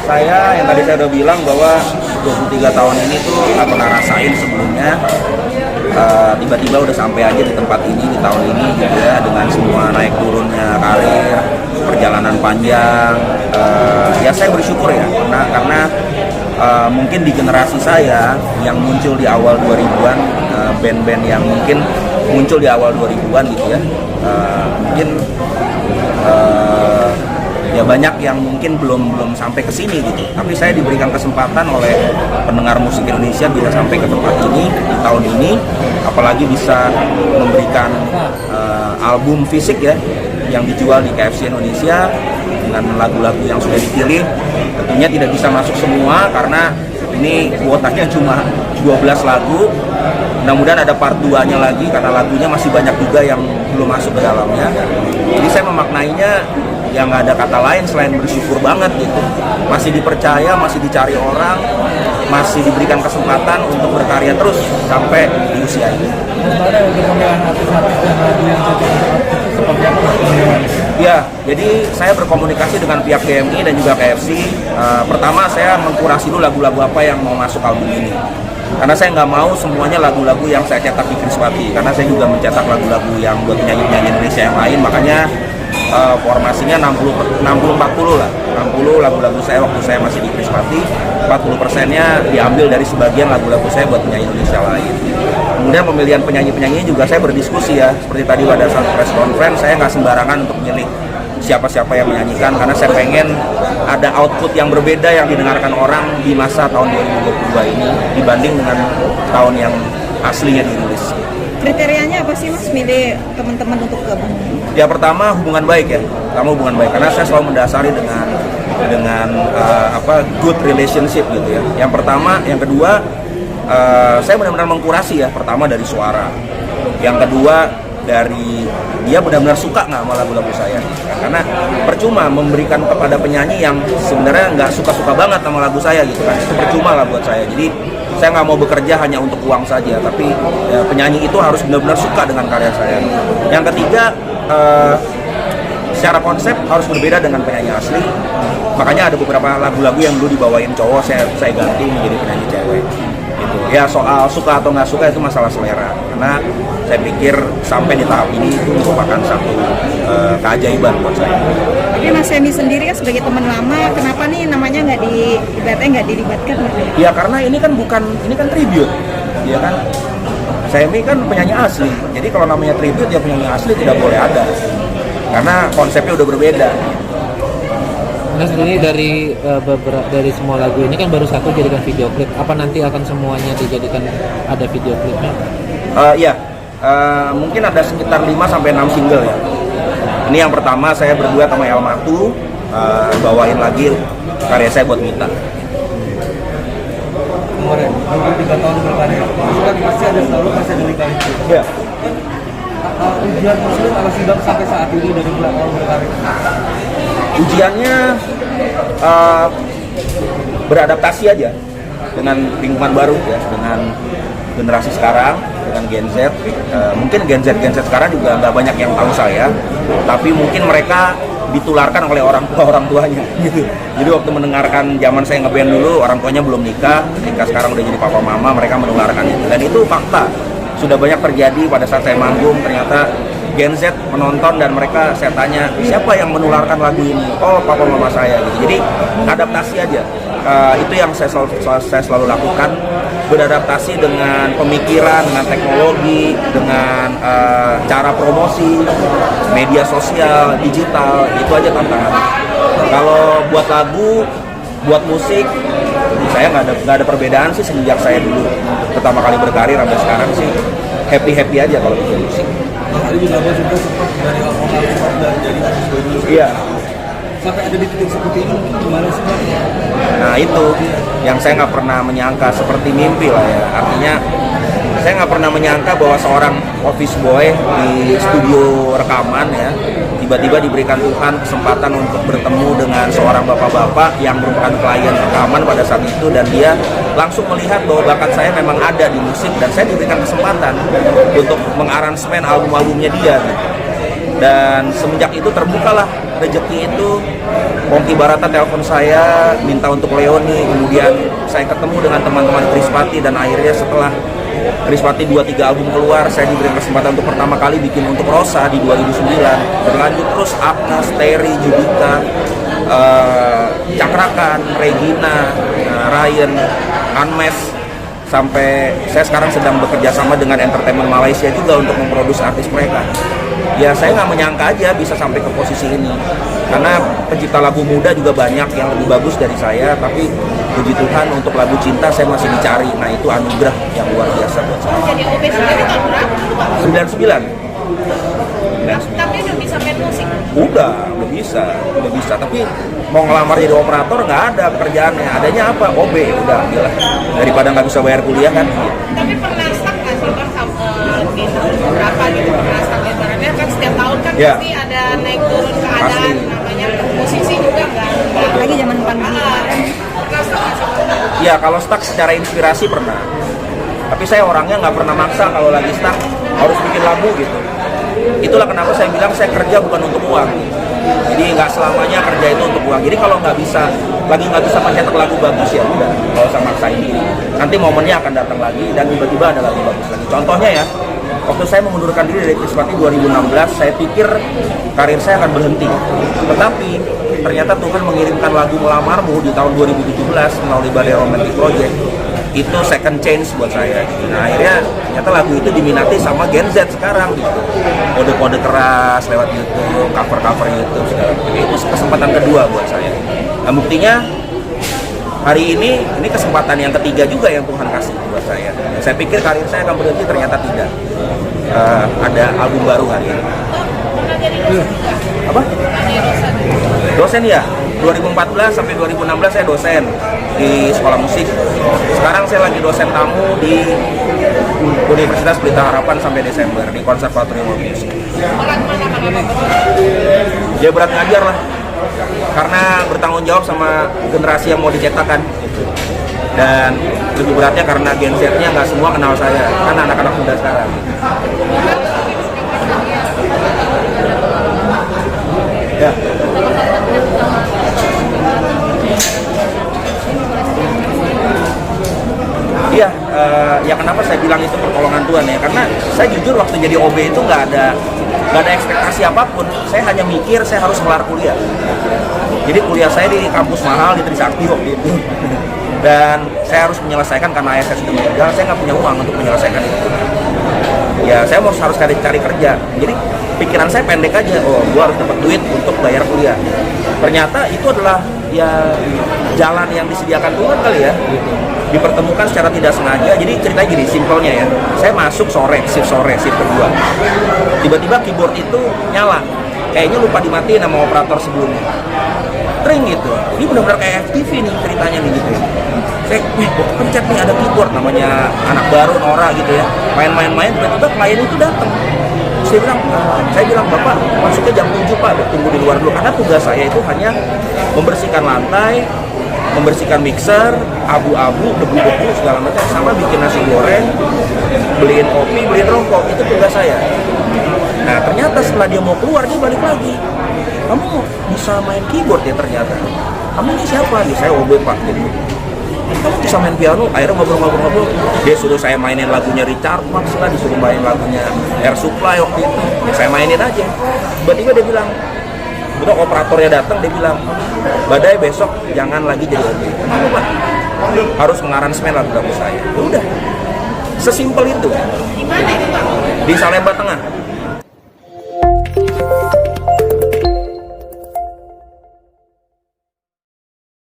saya yang tadi saya udah bilang bahwa 23 tahun ini tuh nggak pernah rasain sebelumnya. Tiba-tiba udah sampai aja di tempat ini di tahun ini gitu ya, dengan semua naik turunnya karir, perjalanan panjang. Ya saya bersyukur ya karena mungkin di generasi saya yang muncul di awal 2000-an, band-band yang mungkin muncul di awal 2000-an gitu ya, mungkin ya banyak yang mungkin belum sampai ke sini gitu. Tapi saya diberikan kesempatan oleh pendengar musik Indonesia bisa sampai ke tempat ini di tahun ini, apalagi bisa memberikan album fisik ya yang dijual di KFC Indonesia dengan lagu-lagu yang sudah dipilih. Tentunya tidak bisa masuk semua karena ini kuotanya cuma 12 lagu. Mudah-mudahan ada part 2-nya lagi karena lagunya masih banyak juga yang belum masuk ke dalamnya. Jadi saya memaknainya yang nggak ada kata lain selain bersyukur banget gitu. Masih dipercaya, masih dicari orang, masih diberikan kesempatan untuk berkarya terus sampai di usia ini. Ya, jadi saya berkomunikasi dengan pihak GMI dan juga KFC. Pertama saya mengkurasi dulu lagu-lagu apa yang mau masuk album ini. Karena saya nggak mau semuanya lagu-lagu yang saya cetak di Kriswati. Karena saya juga mencetak lagu-lagu yang buat penyanyi-penyanyi Indonesia yang lain. Makanya formasinya 60-40 lah. 60 lagu-lagu saya waktu saya masih di Kriswati, 40%-nya diambil dari sebagian lagu-lagu saya buat penyanyi Indonesia lain. Kemudian pemilihan penyanyi-penyanyi juga saya berdiskusi ya. Seperti tadi pada saat press conference, saya nggak sembarangan untuk milih siapa-siapa yang menyanyikan karena saya pengen ada output yang berbeda yang didengarkan orang di masa tahun 2022 ini dibanding dengan tahun yang aslinya dirilis. Kriterianya apa sih Mas milih teman-teman untuk gabung? Ya pertama hubungan baik ya, hubungan baik karena saya selalu mendasari dengan good relationship gitu ya. Yang pertama, yang kedua saya benar-benar mengkurasi ya. Pertama dari suara, yang kedua dari dia benar-benar suka nggak sama lagu-lagu saya, karena percuma memberikan kepada penyanyi yang sebenarnya nggak suka-suka banget sama lagu saya gitu kan, itu percuma lah buat saya. Jadi saya nggak mau bekerja hanya untuk uang saja, tapi ya, penyanyi itu harus benar-benar suka dengan karya saya. Yang ketiga, secara konsep harus berbeda dengan penyanyi asli. Makanya ada beberapa lagu-lagu yang dulu dibawain cowok saya ganti menjadi penyanyi cewek gitu. Ya soal suka atau nggak suka itu masalah selera, karena saya pikir sampai di tahap ini itu merupakan satu keajaiban buat saya. Tapi Mas Semi sendiri kan sebagai teman lama, kenapa nih namanya nggak dilibatkan? Ya karena ini kan tribute, ya kan. Semi kan penyanyi asli, jadi kalau namanya tribute ya penyanyi asli tidak boleh ada, karena konsepnya udah berbeda. Nah sendiri dari semua lagu ini kan baru satu jadikan video klip. Apa nanti akan semuanya dijadikan ada video klipnya? Mungkin ada sekitar 5-6 single ya. Ini yang pertama saya berdua sama El Matu, bawain lagi karya saya buat Mita. Kemarin 23 tahun berkarya, kan pasti ada lika-liku. Ya. Ujian sulit apa sih Bang sampai saat ini dari bulan tahun berkarya? Ujiannya beradaptasi aja dengan lingkungan baru ya, dengan generasi sekarang, dengan Gen Z. Mungkin Gen Z sekarang juga nggak banyak yang tahu saya, tapi mungkin mereka ditularkan oleh orang tuanya gitu. Jadi waktu mendengarkan zaman saya ngeband dulu, orang tuanya belum nikah, ketika sekarang udah jadi papa mama, mereka menularkan itu. Dan itu fakta, sudah banyak terjadi pada saat saya manggung. Ternyata Gen Z menonton dan mereka, saya tanya siapa yang menularkan lagu ini, oh papa mama saya gitu. Jadi adaptasi aja, itu yang saya selalu lakukan, beradaptasi dengan pemikiran, dengan teknologi, dengan cara promosi, media sosial, digital, itu aja tantangan. Kalau buat lagu, buat musik, saya nggak ada perbedaan sih sejak saya dulu pertama kali berkarir sampai sekarang sih happy aja kalau bikin musik. Tadi juga Abang juga sempat dari awal dan jadi mahasiswa dulu. Iya. Sampai ada di titik seperti ini, gimana sih Bang? Nah itu yang saya nggak pernah menyangka, seperti mimpi lah ya. Artinya saya nggak pernah menyangka bahwa seorang office boy di studio rekaman ya, tiba-tiba diberikan Tuhan kesempatan untuk bertemu dengan seorang bapak-bapak yang merupakan klien rekaman pada saat itu, dan dia langsung melihat bahwa bakat saya memang ada di musik, dan saya diberikan kesempatan untuk mengaransemen album-albumnya dia gitu. Dan semenjak itu terbukalah rezeki itu Ponky Barata telepon saya minta untuk Leoni, kemudian saya ketemu dengan teman-teman Krispati, dan akhirnya setelah Krispati 2-3 album keluar, saya diberi kesempatan untuk pertama kali bikin untuk Rosa di 2009. Berlanjut terus Agnes, Terry, Judika, Cakrakan, Regina, Ryan, Anmes, sampai saya sekarang sedang bekerja sama dengan Entertainment Malaysia juga untuk memproduksi artis mereka. Ya saya nggak menyangka aja bisa sampai ke posisi ini, karena pencipta lagu muda juga banyak yang lebih bagus dari saya, tapi puji Tuhan untuk lagu cinta saya masih dicari. Nah itu anugerah yang luar biasa buat saya. Jadi OB sendiri tahun berapa? 99. Tapi udah bisa main musik. Udah bisa, tapi mau ngelamar jadi operator nggak ada pekerjaannya, adanya apa? OB, udah gila. Daripada nggak bisa bayar kuliah kan. Tapi pernah stuck nggak sih Bang di tahun berapa gitu, pernah stuck ibaratnya kan setiap tahun kan Ya. pasti ada naik turun keadaan, Pasti. namanya musisi juga nggak. Lagi zaman pandemi. Pernah stuck nggak sih? Ya kalau stuck secara inspirasi pernah, tapi saya orangnya nggak pernah maksa kalau lagi stuck harus bikin lagu gitu. Itulah kenapa saya bilang saya kerja bukan untuk uang. Jadi nggak selamanya kerja itu untuk uang. Jadi kalau nggak bisa mencetak lagu bagus ya udah, nggak usah maksain diri. Nanti momennya akan datang lagi dan tiba-tiba ada lagu bagus lagi. Contohnya ya, waktu saya mengundurkan diri dari Krispati 2016, saya pikir karir saya akan berhenti. Tetapi ternyata Tuhan mengirimkan lagu Melamarmu di tahun 2017 melalui Badai Romantic Project. Itu second chance buat saya. Nah akhirnya ternyata lagu itu diminati sama Gen Z sekarang gitu. Kode-kode keras lewat YouTube, cover-cover YouTube segala macam. Itu kesempatan kedua buat saya. Nah buktinya hari ini kesempatan yang ketiga juga yang Tuhan kasih buat saya. Saya pikir karir saya akan berhenti, ternyata tidak. Ada album baru hari ini. Pernah jadi dosen juga? Apa? Jadi dosen. Dosen ya. 2014 sampai 2016 saya dosen di sekolah musik. Sekarang saya lagi dosen tamu di Universitas Pelita Harapan sampai Desember di Konservatorium of Music. Berat mana kenapa? Ya berat ngajar lah, karena bertanggung jawab sama generasi yang mau dicetakkan. Dan lebih beratnya karena Gen Z-nya nggak semua kenal saya, kan anak-anak muda sekarang. Ya. Iya, ya kenapa saya bilang itu pertolongan Tuhan ya? Karena saya jujur waktu jadi OB itu nggak ada ekspektasi apapun. Saya hanya mikir saya harus kelar kuliah. Jadi kuliah saya di kampus mahal di Trisakti waktu itu. Dan saya harus menyelesaikan karena ayah saya sudah meninggal. Saya nggak punya uang untuk menyelesaikan itu. Ya saya harus cari kerja. Jadi pikiran saya pendek aja. Oh, gua harus dapat duit untuk bayar kuliah. Ternyata itu adalah ya jalan yang disediakan Tuhan kali ya. Gitu. Dipertemukan secara tidak sengaja. Jadi ceritanya gini, simpelnya ya. Saya masuk shift kedua. Tiba-tiba keyboard itu nyala. Kayaknya lupa dimatiin sama operator sebelumnya. Tring gitu. Ini benar-benar kayak FTV nih ceritanya nih gitu. Saya pencet nih ada keyboard namanya anak baru Nora gitu ya. Main-main tiba-tiba klien itu datang. Saya bilang Bapak masuknya jam 7 Pak, tunggu di luar dulu karena tugas saya itu hanya membersihkan lantai, membersihkan mixer, abu-abu, debu-debu segala macam, sama bikin nasi goreng, beliin kopi, beliin rokok, itu tugas saya. Nah ternyata setelah dia mau keluar dia balik lagi. Kamu bisa main keyboard ya ternyata. Kamu ini siapa? Nih saya OB Pak. Gitu. Kamu bisa main piano? Akhirnya ngobrol-ngobrol. Dia suruh saya mainin lagunya Richard Marx lah, disuruh main lagunya Air Supply waktu itu. Ya, saya mainin aja. Tiba-tiba dia bilang, udah operatornya datang, dia bilang, Badai besok jangan lagi jadi OB. Kenapa Pak? Harus mengaransemen lagu-lagu saya. Ya udah, sesimpel itu. Di mana itu Pak? Di Salemba Tengah.